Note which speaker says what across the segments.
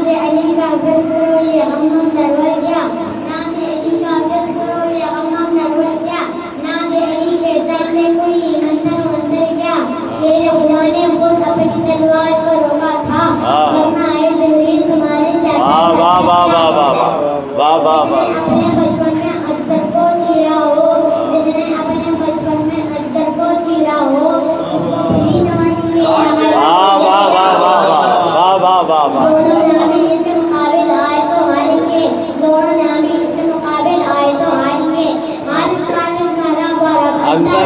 Speaker 1: नादे अली का फिक्र करो ये हम नरवर क्या, नादे अली का फिक्र करो ये हम नरवर क्या, नादे अली के सामने कोई अंतर मंतर क्या, शेर खुदा ने खुद अपनी तलवार को रोका था, वरना आए जबरील तुम्हारे शागिर्द
Speaker 2: वाह वाह वाह वाह वाह वाह वाह।
Speaker 1: अपने बचपन में अस्तर को चीरा हो, जिसने अपने बचपन में अस्तर को चीरा हो, उसको पूरी जवानी में
Speaker 2: वाह वाह वाह वाह वाह वाह वाह।
Speaker 1: दोनों जहां भी इसके मुकाबिल आए तो हारेंगे, दोनों जहां भी इसके मुकाबिल आए तो हारेंगे। हारिस हारिस भरा भरा अंतर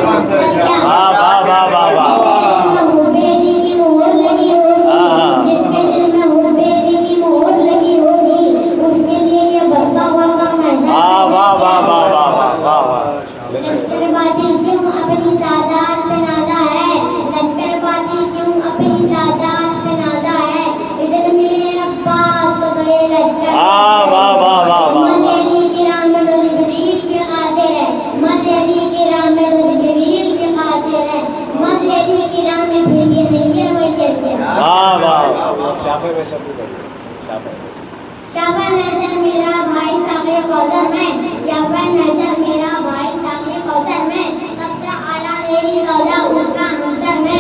Speaker 1: क्या,
Speaker 2: वाह वाह वाह वाह वाह।
Speaker 1: हुबेली की मोहर लगी होगी, जिसके दिल में हुबेली की मोहर लगी होगी, उसके लिए ये बढ़ता हुआ काम है।
Speaker 2: वाह वाह वाह वाह वाह वाह वाह।
Speaker 1: लश्कर बाती क्यों अपनी तादाद पे नादा है, लश्कर बाती क्यों अपनी तादाद पे नादा है, इधर मिले अब्बास को तो ये लश्कर
Speaker 2: वाह वाह वाह वाह वाह।
Speaker 1: मद अली की राह में तो जिब्रील के खातिर है, मद अली की राह में तो जिब्रील के खातिर है, मद अली की राह में फिर ये नहीं रवैयत है।
Speaker 2: वाह वाह। शाफे में सब शाफे
Speaker 1: शाफा नजर मेरा भाई साक़े कौसर में, शाफा नजर मेरा भाई साक़े कौसर में, सबसे आला मेरी रौदा उसका हमसर में,